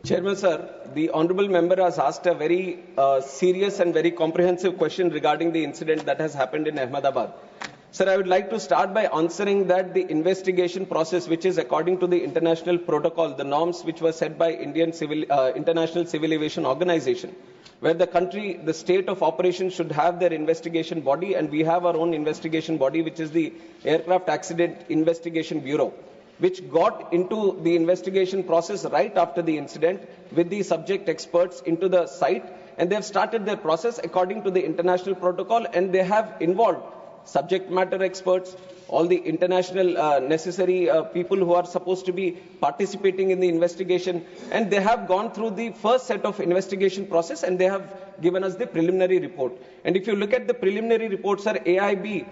Chairman sir, the honourable member has asked a very serious and very comprehensive question regarding the incident that has happened in Ahmedabad. Sir, I would like to start by answering that the investigation process, which is according to the international protocol, the norms which were set by International Civil Aviation Organization, where the state of operation should have their investigation body, and we have our own investigation body, which is the Aircraft Accident Investigation Bureau, which got into the investigation process right after the incident with the subject experts into the site, and they have started their process according to the international protocol, and they have involved subject matter experts, all the international necessary people who are supposed to be participating in the investigation, and they have gone through the first set of investigation process, and they have given us the preliminary report. And if you look at the preliminary reports, sir, AIB,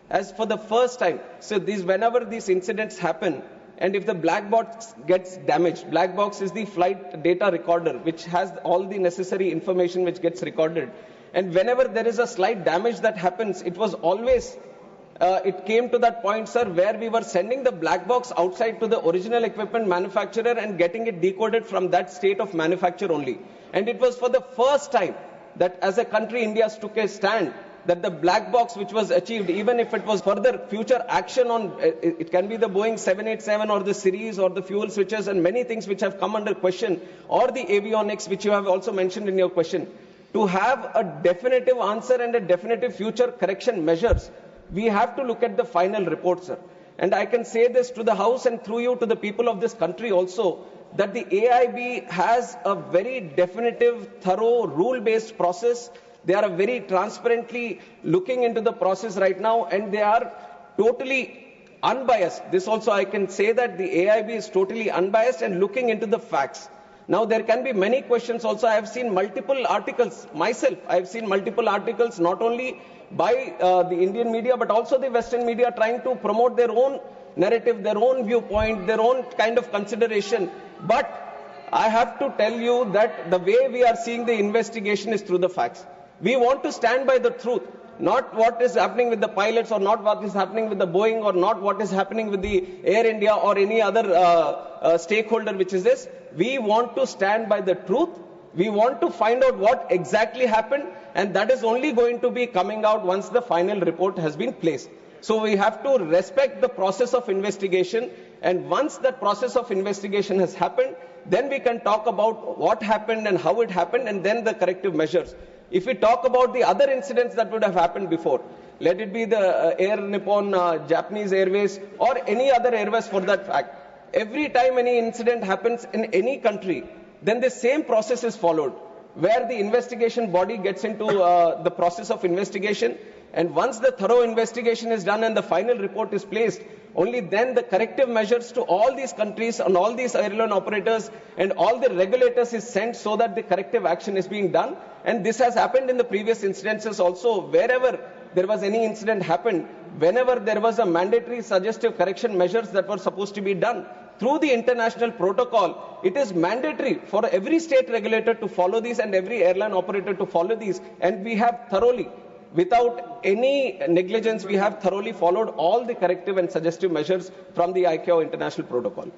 as for the first time, so whenever these incidents happen, and if the black box gets damaged, black box is the flight data recorder, which has all the necessary information which gets recorded. And whenever there is a slight damage that happens, it was always, it came to that point, sir, where we were sending the black box outside to the original equipment manufacturer and getting it decoded from that state of manufacture only. And it was for the first time that as a country, India took a stand that the black box which was achieved, even if it was further future action on, it can be the Boeing 787 or the series or the fuel switches and many things which have come under question, or the avionics which you have also mentioned in your question. To have a definitive answer and a definitive future correction measures, we have to look at the final report, sir. And I can say this to the House and through you to the people of this country also, that the AIB has a very definitive, thorough, rule-based process. They are very transparently looking into the process right now, and they are totally unbiased. This also I can say that the AIB is totally unbiased and looking into the facts. Now, there can be many questions also. I have seen multiple articles myself. I have seen multiple articles not only by the Indian media, but also the Western media trying to promote their own narrative, their own viewpoint, their own kind of consideration. But I have to tell you that the way we are seeing the investigation is through the facts. We want to stand by the truth, not what is happening with the pilots or not what is happening with the Boeing or not what is happening with the Air India or any other stakeholder which is this. We want to stand by the truth. We want to find out what exactly happened, and that is only going to be coming out once the final report has been placed. So we have to respect the process of investigation, and once that process of investigation has happened, then we can talk about what happened and how it happened, and then the corrective measures. If we talk about the other incidents that would have happened before, let it be the Air Nippon, Japanese Airways, or any other airways for that fact, every time any incident happens in any country, then the same process is followed, where the investigation body gets into the process of investigation, and once the thorough investigation is done and the final report is placed, only then the corrective measures to all these countries and all these airline operators and all the regulators is sent so that the corrective action is being done. And this has happened in the previous incidences also. Wherever there was any incident happened, whenever there was a mandatory suggestive correction measures that were supposed to be done through the international protocol, it is mandatory for every state regulator to follow these and every airline operator to follow these. And we have thoroughly, without any negligence, we have thoroughly followed all the corrective and suggestive measures from the ICAO international protocol.